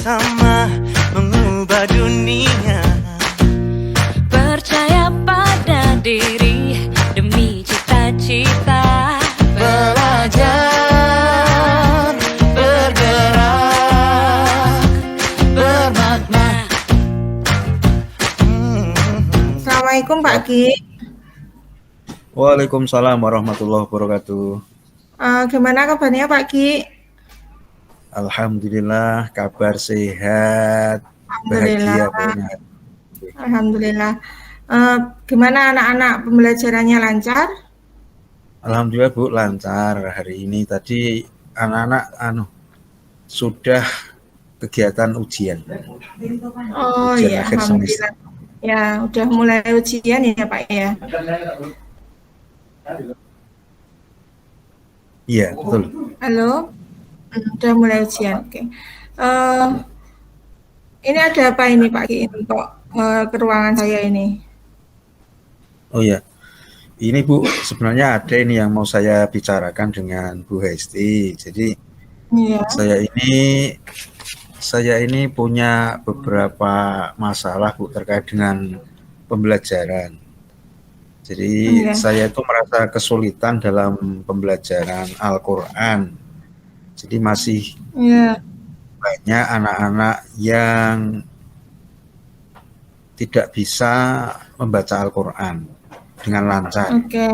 bersama mengubah dunia. Percaya pada diri demi cita-cita. Belajar, bergerak, bermakna. Assalamualaikum Pak Ki. Waalaikumsalam warahmatullahi wabarakatuh. Gimana kabarnya Pak Ki? Alhamdulillah, kabar sehat, Alhamdulillah. bahagia pokoknya. Alhamdulillah. Gimana anak-anak pembelajarannya lancar? Alhamdulillah Bu, lancar hari ini. Tadi anak-anak sudah kegiatan ujian. Oh Ujian iya, akhir semester. alhamdulillah. Ya, udah mulai ujian ya Pak ya. Iya, betul. Halo, udah mulai ujian. Oke. Ini ada apa ini Pak Ki? Ini kok ke ruangan saya ini? Oh ya, ini Bu, sebenarnya ada ini yang mau saya bicarakan dengan Bu Hesti. Jadi Iya. saya ini punya beberapa masalah Bu terkait dengan pembelajaran. Jadi Iya. saya itu merasa kesulitan dalam pembelajaran Al-Quran. Jadi masih Iya. banyak anak-anak yang tidak bisa membaca Al-Quran dengan lancar. Oke.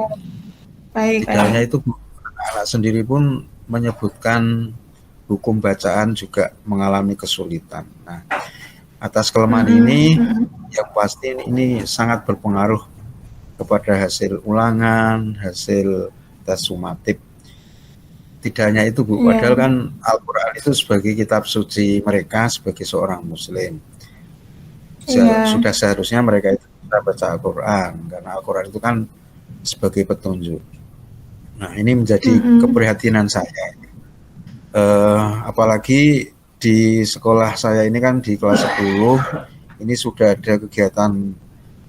Baik. Tidak hanya itu, anak-anak sendiri pun menyebutkan hukum bacaan juga mengalami kesulitan. Nah, atas kelemahan ini, yang pasti ini sangat berpengaruh kepada hasil ulangan, hasil tes sumatif. Tidak hanya itu Bu, padahal kan Al-Quran itu sebagai kitab suci mereka sebagai seorang Muslim. Sudah seharusnya mereka itu bisa baca Al-Quran, karena Al-Quran itu kan sebagai petunjuk. Nah, ini menjadi keprihatinan saya. Apalagi di sekolah saya ini kan di kelas 10, ini sudah ada kegiatan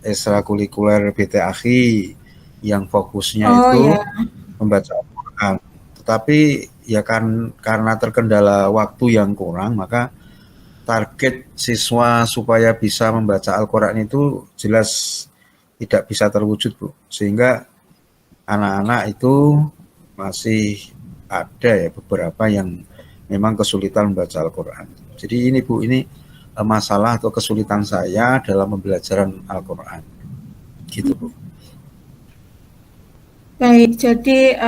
ekstrakurikuler BTAKI yang fokusnya membaca Al-Quran. Tetapi ya kan karena terkendala waktu yang kurang, maka target siswa supaya bisa membaca Al-Quran itu jelas tidak bisa terwujud Bu. Sehingga anak-anak itu masih ada ya beberapa yang memang kesulitan membaca Al-Quran. Jadi ini Bu, ini masalah atau kesulitan saya dalam pembelajaran Al-Quran. Gitu Bu. Baik, jadi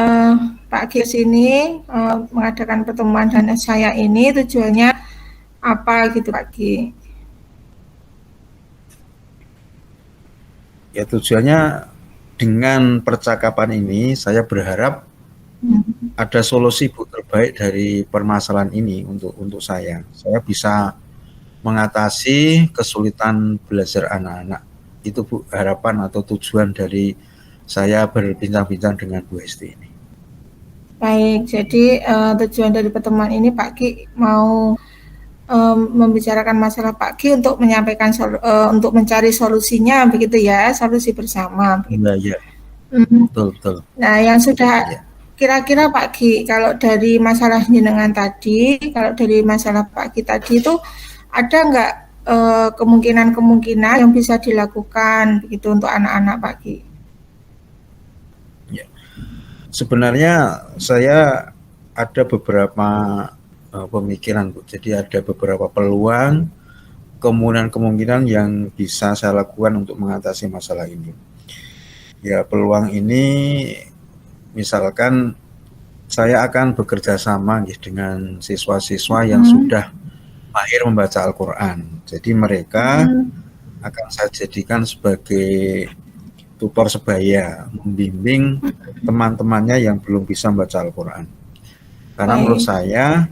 Pak Gis ini mengadakan pertemuan dan saya ini tujuannya apa gitu Pak Gis? Ya tujuannya dengan percakapan ini saya berharap ada solusi Bu terbaik dari permasalahan ini untuk saya. Saya bisa mengatasi kesulitan belajar anak-anak. Itu Bu harapan atau tujuan dari saya berbincang-bincang dengan Bu Hesti ini. Baik, jadi tujuan dari pertemuan ini Pak Ki mau membicarakan masalah Pak Ki untuk menyampaikan untuk mencari solusinya begitu ya, solusi bersama. Iya. Betul. Nah, yang sudah kira-kira Pak Ki, kalau dari masalah jenengan tadi, kalau dari masalah Pak Ki tadi itu ada nggak kemungkinan yang bisa dilakukan begitu untuk anak-anak Pak Ki? Sebenarnya saya ada beberapa pemikiran Bu. Jadi ada beberapa peluang, kemungkinan yang bisa saya lakukan untuk mengatasi masalah ini. Ya peluang ini misalkan saya akan bekerja sama dengan siswa-siswa yang sudah mahir membaca Al-Quran. Jadi mereka akan saya jadikan sebagai tutor sebaya, membimbing teman-temannya yang belum bisa membaca Al-Quran. Karena menurut saya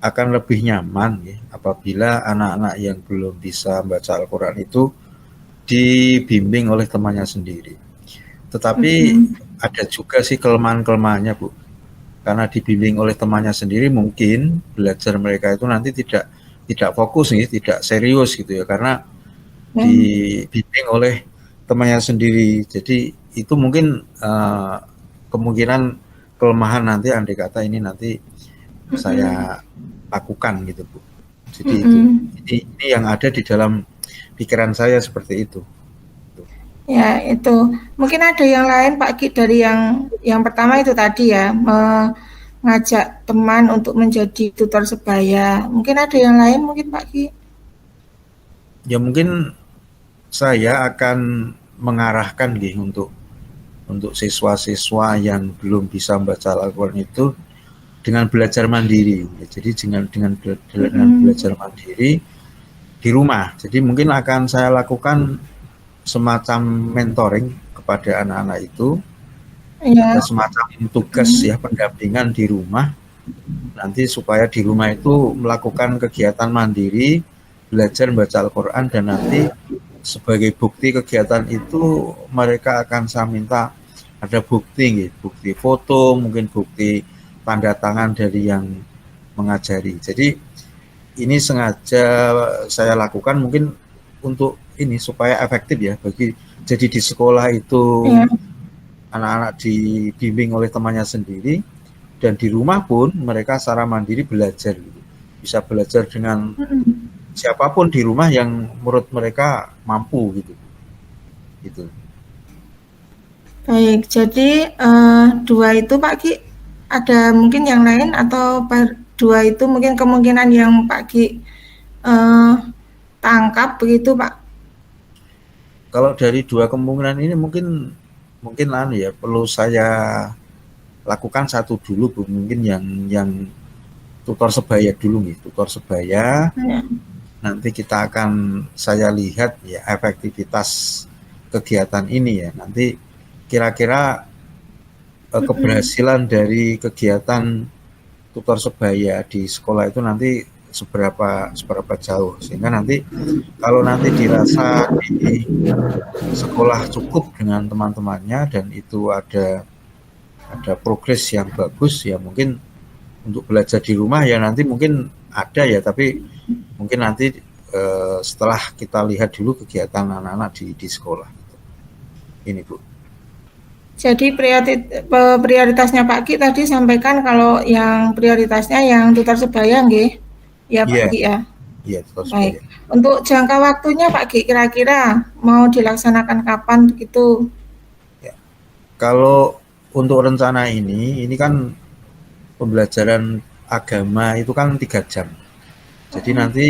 akan lebih nyaman ya, apabila anak-anak yang belum bisa membaca Al-Quran itu dibimbing oleh temannya sendiri. Tetapi ada juga sih kelemahan-kelemahannya Bu. Karena dibimbing oleh temannya sendiri mungkin belajar mereka itu nanti tidak fokus nih, tidak serius gitu ya, karena dibimbing oleh temannya sendiri. Jadi itu mungkin kemungkinan kelemahan nanti andai kata ini nanti saya lakukan gitu Bu. Jadi itu. Jadi ini yang ada di dalam pikiran saya seperti itu. Ya, itu. Mungkin ada yang lain Pak Ki dari yang pertama itu tadi ya, mengajak teman untuk menjadi tutor sebaya. Mungkin ada yang lain mungkin Pak Ki? Ya mungkin saya akan mengarahkan untuk siswa-siswa yang belum bisa membaca Al-Quran itu dengan belajar mandiri. Jadi dengan belajar mandiri di rumah. Jadi mungkin akan saya lakukan semacam mentoring kepada anak-anak itu, Ya. semacam tugas ya pendampingan di rumah, nanti supaya di rumah itu melakukan kegiatan mandiri, belajar membaca Al-Quran, dan nanti sebagai bukti kegiatan itu mereka akan saya minta ada bukti, bukti foto, mungkin bukti tanda tangan dari yang mengajari. Jadi ini sengaja saya lakukan mungkin untuk ini supaya efektif ya, jadi di sekolah itu anak-anak dibimbing oleh temannya sendiri, dan di rumah pun mereka secara mandiri belajar, bisa belajar dengan siapapun di rumah yang menurut mereka mampu gitu. Baik, jadi dua itu Pak Ki, ada mungkin yang lain atau dua itu mungkin kemungkinan yang Pak Ki tangkap begitu Pak? Kalau dari dua kemungkinan ini mungkin ya perlu saya lakukan satu dulu Bu, mungkin yang tutor sebaya dulu tutor sebaya. Nanti kita akan saya lihat ya efektivitas kegiatan ini ya. Nanti kira-kira keberhasilan dari kegiatan tutor sebaya di sekolah itu nanti seberapa jauh, sehingga nanti kalau nanti dirasa di sekolah cukup dengan teman-temannya dan itu ada progres yang bagus ya, mungkin untuk belajar di rumah ya nanti mungkin ada ya, tapi mungkin nanti setelah kita lihat dulu kegiatan anak-anak di sekolah. Ini Bu. Jadi prioritasnya Pak Ki tadi sampaikan kalau yang prioritasnya yang tutor sebaya nggih. Ya Pak Ki ya. Iya, tutor Baik. sebaya. Untuk jangka waktunya Pak Ki kira-kira mau dilaksanakan kapan gitu? Ya. Kalau untuk rencana ini kan pembelajaran agama itu kan 3 jam. Jadi nanti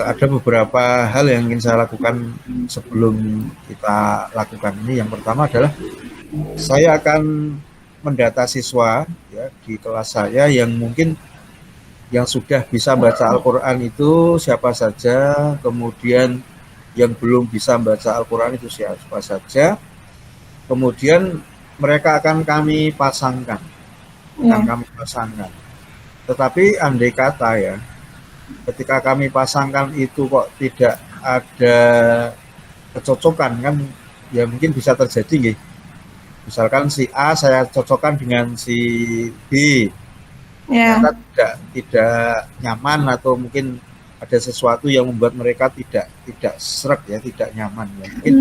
ada beberapa hal yang ingin saya lakukan sebelum kita lakukan ini. Yang pertama adalah saya akan mendata siswa ya di kelas saya yang mungkin yang sudah bisa baca Al-Quran itu siapa saja, kemudian yang belum bisa baca Al-Quran itu siapa saja, kemudian mereka akan kami pasangkan. Tetapi andai kata ya, ketika kami pasangkan itu kok tidak ada kecocokan kan, ya mungkin bisa terjadi nggih. Misalkan si A saya cocokkan dengan si B, ternyata tidak nyaman, atau mungkin ada sesuatu yang membuat mereka tidak sreg ya, tidak nyaman ya. Mungkin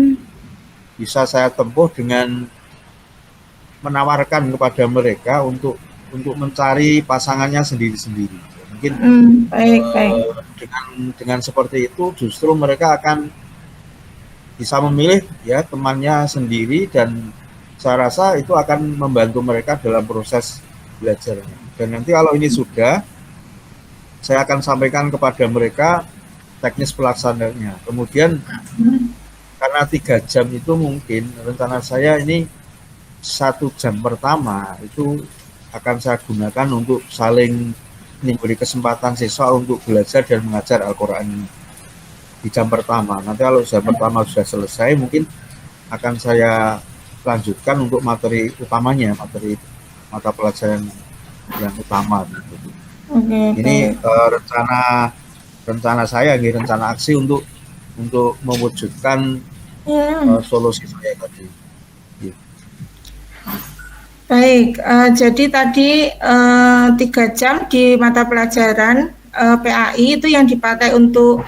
bisa saya tempuh dengan menawarkan kepada mereka untuk mencari pasangannya sendiri-sendiri. Mungkin baik. Dengan seperti itu justru mereka akan bisa memilih ya temannya sendiri, dan saya rasa itu akan membantu mereka dalam proses belajarnya. Dan nanti kalau ini sudah, saya akan sampaikan kepada mereka teknis pelaksanaannya. Kemudian karena 3 jam itu mungkin rencana saya ini 1 jam pertama itu akan saya gunakan untuk saling memberi kesempatan siswa untuk belajar dan mengajar Al-Quran di jam pertama. Nanti kalau jam pertama sudah selesai, mungkin akan saya lanjutkan untuk materi utamanya, materi mata pelajaran yang utama gitu. Ini rencana saya, rencana aksi untuk mewujudkan solusi saya tadi. Baik, jadi tadi 3 jam di mata pelajaran PAI itu yang dipakai untuk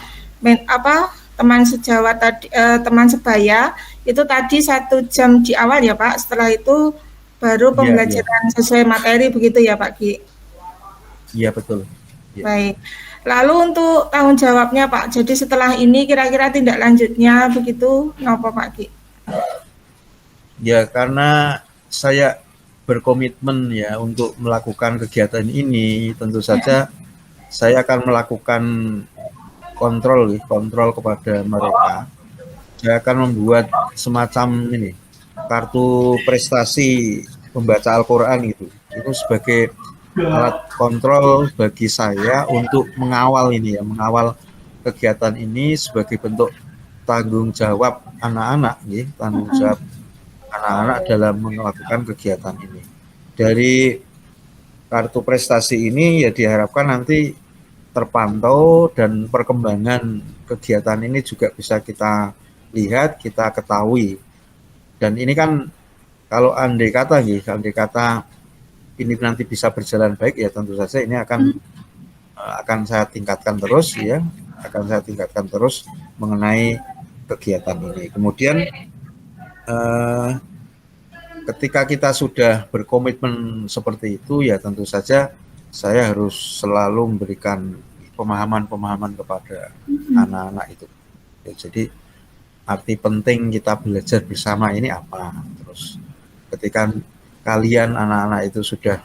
teman sejawat tadi, teman sebaya itu tadi 1 jam di awal ya Pak. Setelah itu baru pembelajaran sesuai materi begitu ya Pak Ki? Iya betul. Ya. Baik. Lalu untuk tanggung jawabnya Pak, jadi setelah ini kira-kira tindak lanjutnya begitu, apa Pak Ki? Ya, karena saya berkomitmen ya untuk melakukan kegiatan ini, tentu saja saya akan melakukan kontrol kepada mereka. Saya akan membuat semacam ini kartu prestasi membaca Al-Quran itu sebagai alat kontrol bagi saya untuk mengawal ini ya, mengawal kegiatan ini sebagai bentuk tanggung jawab anak-anak ya, tanggung jawab anak-anak dalam melakukan kegiatan ini. Dari kartu prestasi ini ya diharapkan nanti terpantau dan perkembangan kegiatan ini juga bisa kita lihat, kita ketahui. Dan ini kan kalau andai kata ini nanti bisa berjalan baik ya tentu saja ini akan saya tingkatkan terus ya, mengenai kegiatan ini. Kemudian ketika kita sudah berkomitmen seperti itu ya tentu saja saya harus selalu memberikan pemahaman kepada anak-anak itu. Ya, jadi arti penting kita belajar bersama ini apa? Terus ketika kalian anak-anak itu sudah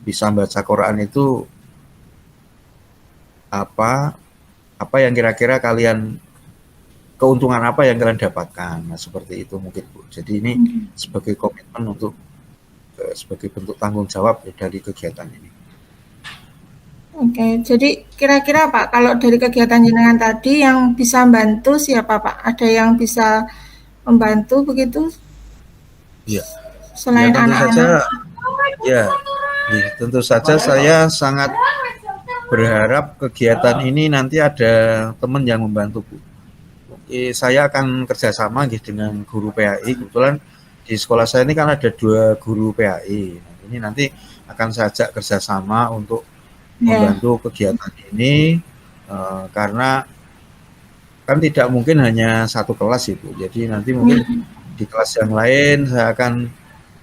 bisa membaca Quran itu apa yang kira-kira kalian keuntungan apa yang kalian dapatkan? Nah, seperti itu mungkin Bu. Jadi ini sebagai komitmen untuk sebagai bentuk tanggung jawab dari kegiatan ini. Oke, jadi kira-kira Pak, kalau dari kegiatan jenengan tadi yang bisa membantu siapa Pak? Ada yang bisa membantu begitu? Iya. Selain anak-anak? Tentu saja saya sangat berharap kegiatan ini nanti ada teman yang membantu Bu. Saya akan kerjasama dengan guru PAI. Kebetulan di sekolah saya ini kan ada 2 guru PAI. Ini nanti akan saya ajak kerjasama untuk membantu kegiatan ini karena kan tidak mungkin hanya satu kelas itu. Jadi nanti mungkin di kelas yang lain saya akan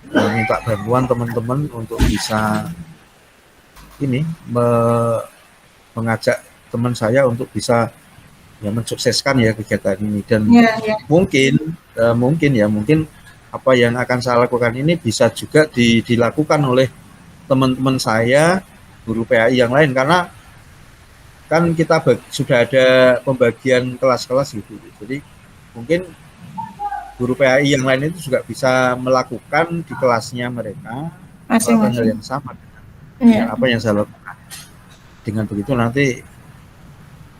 minta bantuan teman-teman untuk bisa mengajak teman saya untuk bisa ya mensukseskan ya kegiatan ini dan mungkin apa yang akan saya lakukan ini bisa juga dilakukan oleh teman-teman saya guru PAI yang lain karena kan kita sudah ada pembagian kelas-kelas gitu. Jadi mungkin guru PAI yang lain itu juga bisa melakukan di kelasnya mereka hal yang sama dengan apa yang saya lakukan. Dengan begitu nanti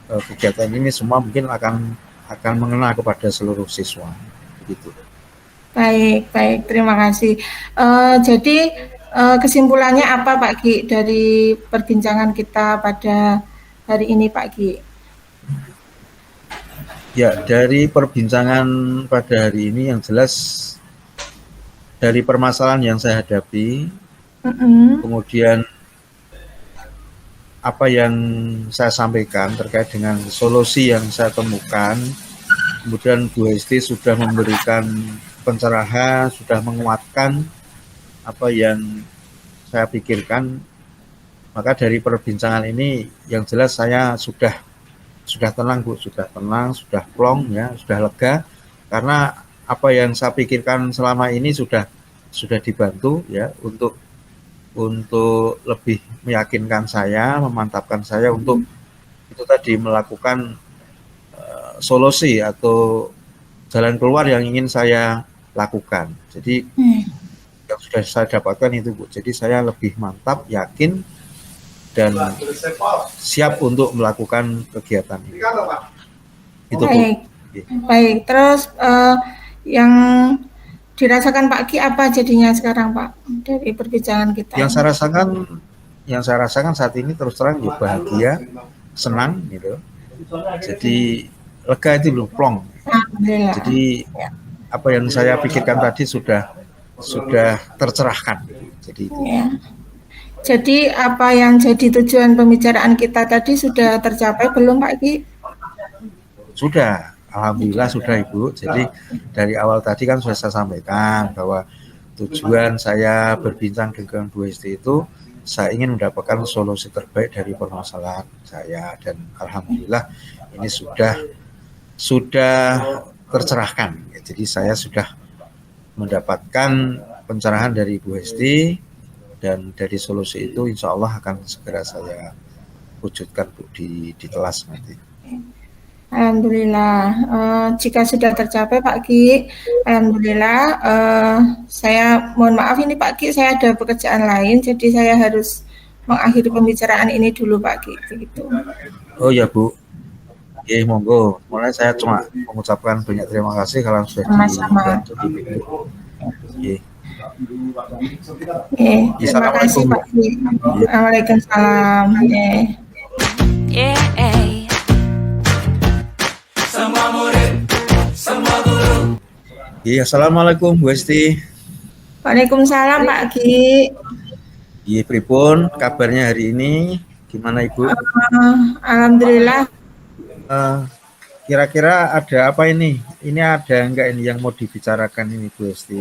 kegiatan ini semua mungkin akan mengena kepada seluruh siswa begitu. Baik, terima kasih. Jadi kesimpulannya apa Pak Ki dari perbincangan kita pada hari ini Pak Ki? Ya, dari perbincangan pada hari ini yang jelas dari permasalahan yang saya hadapi, kemudian apa yang saya sampaikan terkait dengan solusi yang saya temukan, kemudian Bu Hesti sudah memberikan pencerahan, sudah menguatkan apa yang saya pikirkan, maka dari perbincangan ini yang jelas saya sudah tenang Bu, sudah plong ya, sudah lega karena apa yang saya pikirkan selama ini sudah dibantu ya untuk lebih meyakinkan saya, memantapkan saya untuk itu tadi melakukan solusi atau jalan keluar yang ingin saya lakukan. Jadi yang sudah saya dapatkan itu Bu. Jadi saya lebih mantap, yakin dan siap untuk melakukan kegiatan ini. Itu Bu. Baik. Terus yang dirasakan Pak Ki apa jadinya sekarang Pak dari perbincangan kita? Yang saya rasakan saat ini terus terang ya bahagia, senang gitu. Jadi lega itu belum plong. Jadi apa yang saya pikirkan tadi sudah tercerahkan. Jadi itu. Ya. Jadi apa yang jadi tujuan pembicaraan kita tadi sudah tercapai belum Pak Ki? Sudah. Alhamdulillah sudah Ibu. Jadi dari awal tadi kan sudah saya sampaikan bahwa tujuan saya berbincang dengan Bu Hesti itu saya ingin mendapatkan solusi terbaik dari permasalahan saya, dan alhamdulillah ini sudah tercerahkan. Jadi saya sudah mendapatkan pencerahan dari Ibu Hesti, dan dari solusi itu insya Allah akan segera saya wujudkan Bu di kelas nanti. Alhamdulillah, jika sudah tercapai Pak Ki, alhamdulillah. Saya mohon maaf ini Pak Ki, saya ada pekerjaan lain, jadi saya harus mengakhiri pembicaraan ini dulu Pak Ki, begitu. Oh ya Bu, monggo. Mulai saya cuma mengucapkan banyak terima kasih kalau sudah dibantu di video. Terima kasih Pak Ki. Waalaikumsalam. Yeah. Semua murid, semua guru. Assalamualaikum Bu Hesti. Waalaikumsalam Pak Ki. Pripun kabarnya hari ini? Gimana Ibu? Alhamdulillah. Kira-kira ada apa ini? Ini ada enggak ini yang mau dibicarakan ini Bu Hesti?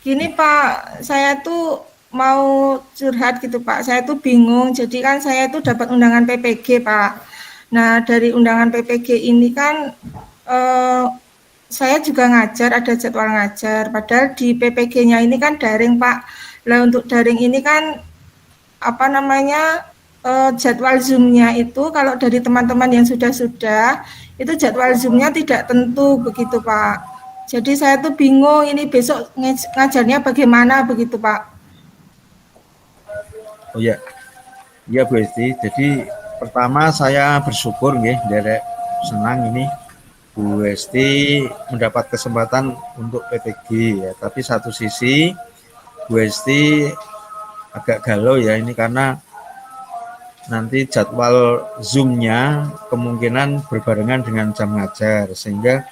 Gini Pak, saya tuh mau curhat gitu Pak. Saya tuh bingung. Jadi kan saya tuh dapat undangan PPG Pak. Nah dari undangan PPG ini kan saya juga ngajar, ada jadwal ngajar. Padahal di PPG-nya ini kan daring Pak. Lah untuk daring ini kan jadwal Zoom-nya itu kalau dari teman-teman yang sudah itu jadwal Zoom-nya tidak tentu begitu Pak. Jadi saya tuh bingung ini besok ngajarnya bagaimana begitu Pak. Oh ya Bu Hesti. Jadi pertama saya bersyukur Derek, senang ini Bu Hesti mendapat kesempatan untuk PPG ya. Tapi satu sisi Bu Hesti agak galau ya ini karena nanti jadwal Zoom-nya kemungkinan berbarengan dengan jam ngajar, sehingga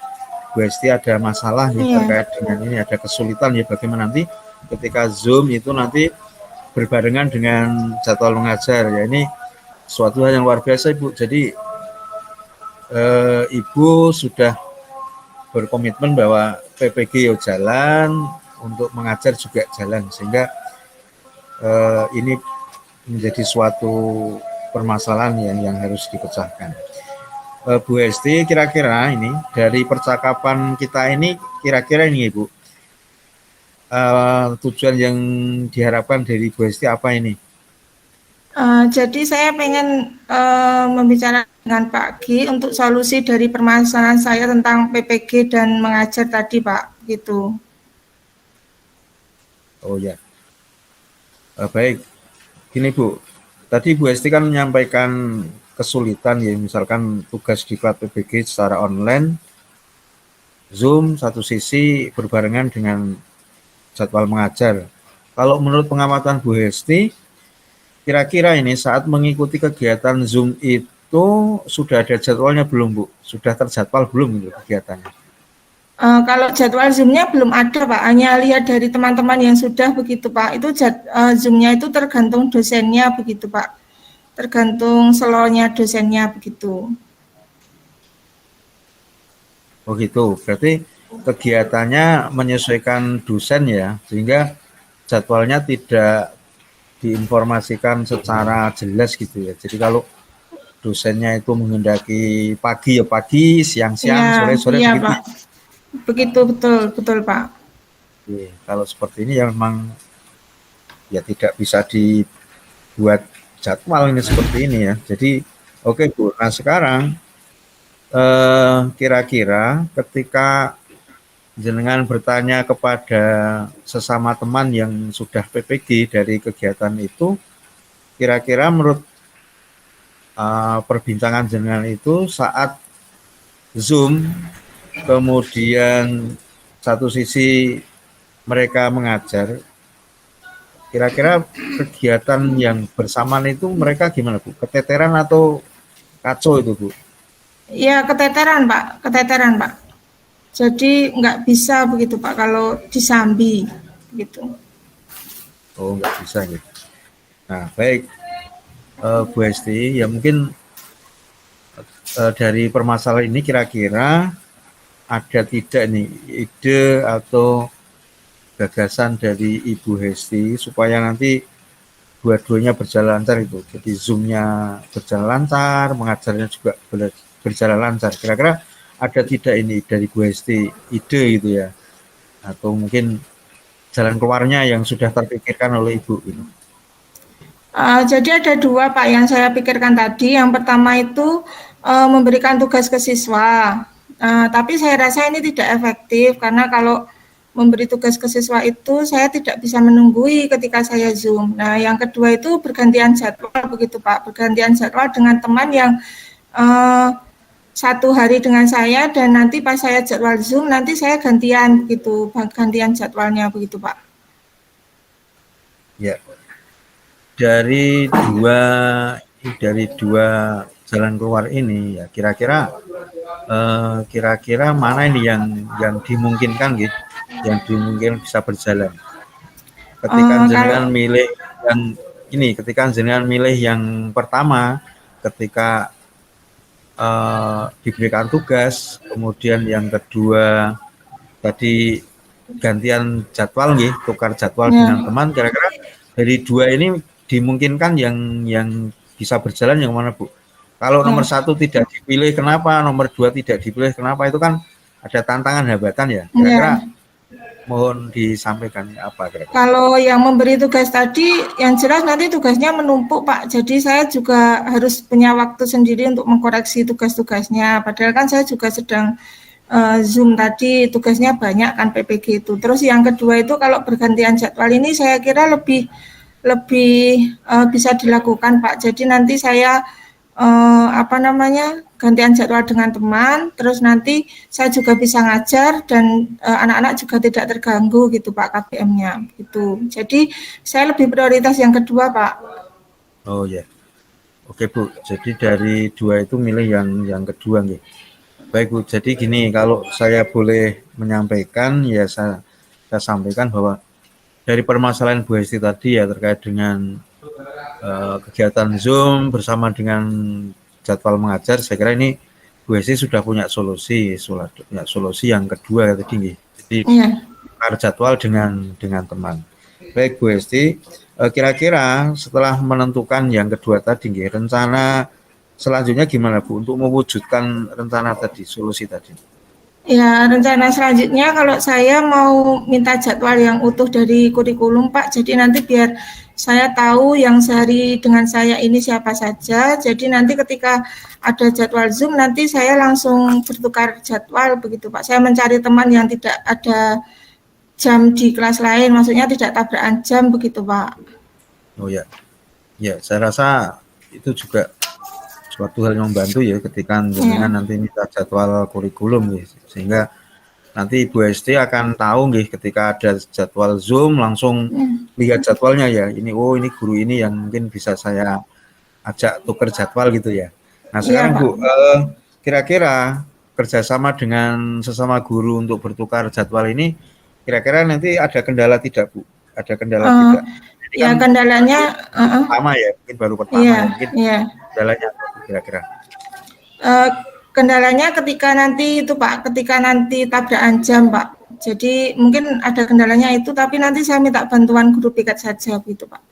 Bu Hesti ada masalah terkait dengan ini, ada kesulitan ya bagaimana nanti ketika Zoom itu nanti berbarengan dengan jadwal mengajar ya. Ini suatu hal yang luar biasa Ibu. Jadi Ibu sudah berkomitmen bahwa PPG jalan, untuk mengajar juga jalan, sehingga ini menjadi suatu permasalahan yang harus dipecahkan. Bu Hesti, kira-kira ini dari percakapan kita ini, kira-kira ini Ibu, tujuan yang diharapkan dari Bu Hesti apa ini? Jadi saya pengen membicarakan dengan Pak Ki untuk solusi dari permasalahan saya tentang PPG dan mengajar tadi Pak, gitu. Oh ya, baik. Gini Bu, tadi Bu Hesti kan menyampaikan kesulitan ya, misalkan tugas diklat PPG secara online, Zoom satu sisi berbarengan dengan jadwal mengajar. Kalau menurut pengamatan Bu Hesti, kira-kira ini saat mengikuti kegiatan Zoom itu sudah ada jadwalnya belum Bu? Sudah terjadwal belum itu kegiatannya? Kalau jadwal Zoom-nya belum ada Pak, hanya lihat dari teman-teman yang sudah begitu Pak. Itu Zoom-nya itu tergantung dosennya begitu Pak, tergantung slotnya dosennya begitu. Oh gitu, berarti kegiatannya menyesuaikan dosen ya, sehingga jadwalnya tidak diinformasikan secara jelas gitu ya. Jadi kalau dosennya itu menghendaki pagi ya pagi, siang-siang, sore-sore iya, begitu. Pak. Begitu, betul Pak. Oke, kalau seperti ini ya memang ya tidak bisa dibuat jadwal ini seperti ini ya. Jadi oke Bu, nah sekarang kira-kira ketika jenengan bertanya kepada sesama teman yang sudah PPG dari kegiatan itu, kira-kira menurut perbincangan jenengan itu saat Zoom, kemudian satu sisi mereka mengajar, kira-kira kegiatan yang bersamaan itu mereka gimana Bu? Keteteran atau kacau itu Bu? Ya keteteran Pak. Jadi nggak bisa begitu Pak kalau disambi gitu. Oh nggak bisa gitu. Nah baik Bu Hesti, ya mungkin dari permasalahan ini kira-kira ada tidak nih ide atau gagasan dari Ibu Hesti supaya nanti dua-duanya berjalan lancar itu. Jadi Zoom-nya berjalan lancar, mengajarnya juga berjalan lancar. Kira-kira ada tidak ini dari Bu Hesti ide gitu ya? Atau mungkin jalan keluarnya yang sudah terpikirkan oleh Ibu gitu. Jadi ada dua Pak yang saya pikirkan tadi. Yang pertama itu memberikan tugas ke siswa. Tapi saya rasa ini tidak efektif karena kalau memberi tugas ke siswa itu saya tidak bisa menunggui ketika saya Zoom. Nah, yang kedua itu bergantian jadwal begitu Pak, bergantian jadwal dengan teman yang satu hari dengan saya dan nanti pas saya jadwal Zoom nanti saya gantian gitu, gantian jadwalnya begitu Pak. Ya. Dari dua jalan keluar ini ya kira-kira mana ini yang dimungkinkan gitu, yang dimungkinkan bisa berjalan. Ketika jenengan milih yang pertama, ketika diberikan tugas, kemudian yang kedua tadi gantian jadwal nih, tukar jadwal dengan teman, kira-kira dari dua ini dimungkinkan yang bisa berjalan yang mana Bu? Kalau nomor satu tidak dipilih kenapa, nomor dua tidak dipilih kenapa, itu kan ada tantangan hambatan ya. Kira-kira mohon disampaikan apa kira-kira? Kalau yang memberi tugas tadi, yang jelas nanti tugasnya menumpuk Pak. Jadi saya juga harus punya waktu sendiri untuk mengkoreksi tugas-tugasnya. Padahal kan saya juga sedang Zoom tadi, tugasnya banyak kan PPG itu. Terus yang kedua itu kalau bergantian jadwal ini saya kira lebih bisa dilakukan Pak. Jadi nanti saya gantian jadwal dengan teman, terus nanti saya juga bisa ngajar dan anak-anak juga tidak terganggu gitu Pak KBM-nya gitu. Jadi saya lebih prioritas yang kedua Pak. Oh ya, oke Bu. Jadi dari dua itu milih yang kedua nih. Baik Bu. Jadi gini, kalau saya boleh menyampaikan ya saya sampaikan bahwa dari permasalahan Bu Hesti tadi ya terkait dengan kegiatan Zoom bersama dengan jadwal mengajar, saya kira ini Bu Hesti sudah punya solusi yang kedua tadi nih. Jadi tukar jadwal dengan teman. Baik Bu Hesti, kira-kira setelah menentukan yang kedua tadi nih, rencana selanjutnya gimana Bu untuk mewujudkan rencana tadi, solusi tadi? Ya, rencana selanjutnya kalau saya mau minta jadwal yang utuh dari kurikulum Pak, jadi nanti biar saya tahu yang sehari dengan saya ini siapa saja, jadi nanti ketika ada jadwal Zoom nanti saya langsung bertukar jadwal begitu Pak. Saya mencari teman yang tidak ada jam di kelas lain, maksudnya tidak tabrakan jam begitu Pak. Oh ya, saya rasa itu juga suatu hal yang membantu ya ketika jenengan nanti minta jadwal kurikulum ya, sehingga nanti Ibu Hesti akan tahu nih ketika ada jadwal Zoom langsung lihat jadwalnya ya, ini guru ini yang mungkin bisa saya ajak tuker jadwal gitu ya. Nah sekarang Bu, kira-kira kerjasama dengan sesama guru untuk bertukar jadwal ini kira-kira nanti ada kendala tidak Bu? Ada kendala tidak? Ya kan kendalanya pertama ya, mungkin baru pertama mungkin kendalanya kira-kira. Kendalanya ketika nanti itu Pak, ketika nanti tabrakan jam Pak. Jadi mungkin ada kendalanya itu, tapi nanti saya minta bantuan guru piket saja gitu Pak.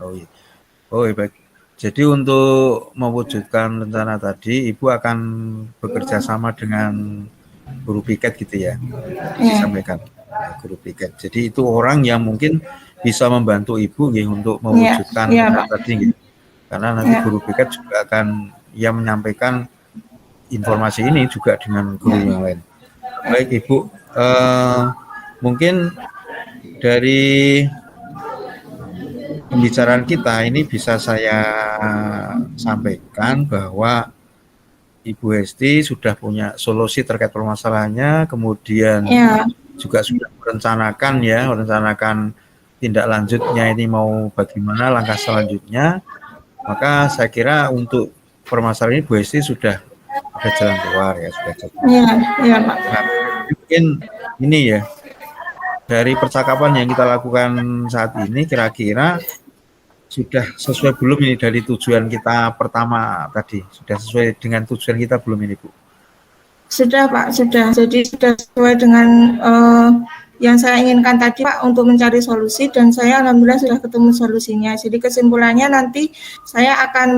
Oh iya, baik. Jadi untuk mewujudkan rencana tadi, Ibu akan bekerja sama dengan guru piket gitu ya, disampaikan guru piket. Jadi itu orang yang mungkin bisa membantu Ibu untuk mewujudkan rencana tadi gitu. Karena nanti guru piket juga akan menyampaikan informasi ini juga dengan guru yang lain. Baik Ibu, mungkin dari pembicaraan kita ini bisa saya sampaikan bahwa Ibu Hesti sudah punya solusi terkait permasalahannya, kemudian juga sudah merencanakan tindak lanjutnya ini mau bagaimana langkah selanjutnya. Maka saya kira untuk permasalahan ini Bu Hesti sudah ada jalan keluar ya, sudah jalan. Iya Pak. Nah, mungkin ini ya, dari percakapan yang kita lakukan saat ini kira-kira sudah sesuai belum ini dari tujuan kita pertama tadi? Sudah sesuai dengan tujuan kita belum ini Bu? Sudah Pak, sudah. Jadi sudah sesuai dengan yang saya inginkan tadi Pak untuk mencari solusi, dan saya alhamdulillah sudah ketemu solusinya. Jadi kesimpulannya nanti saya akan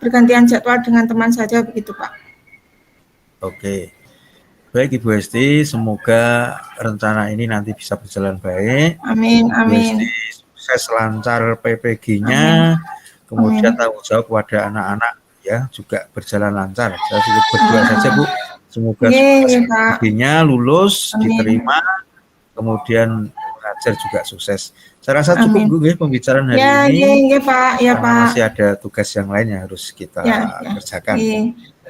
bergantian jadwal dengan teman saja begitu Pak. Oke. Baik Ibu Hesti, semoga rencana ini nanti bisa berjalan baik. Amin, Ibu amin. Hesti sukses lancar PPG-nya, kemudian tanggung jawab kepada anak-anak ya juga berjalan lancar. Saya cukup berdoa saja Bu, semoga sukses PPG-nya, lulus, diterima, kemudian mengajar juga sukses. Saya rasa cukup Bu ya pembicaraan hari ini. Ya Pak, ya Pak. Masih ada tugas yang lain yang harus kita kerjakan.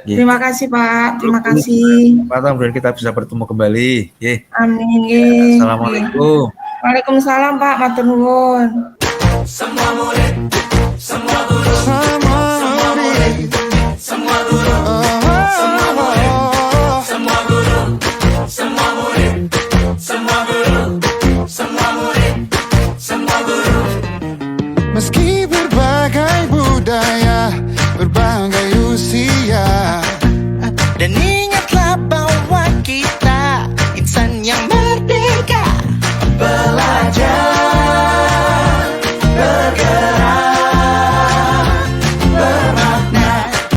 Terima kasih Pak, terima kasih. Mudah-mudahan kita bisa bertemu kembali. Amin. Assalamualaikum. Waalaikumsalam Pak, matur nuwun. Semua murid, semua guru.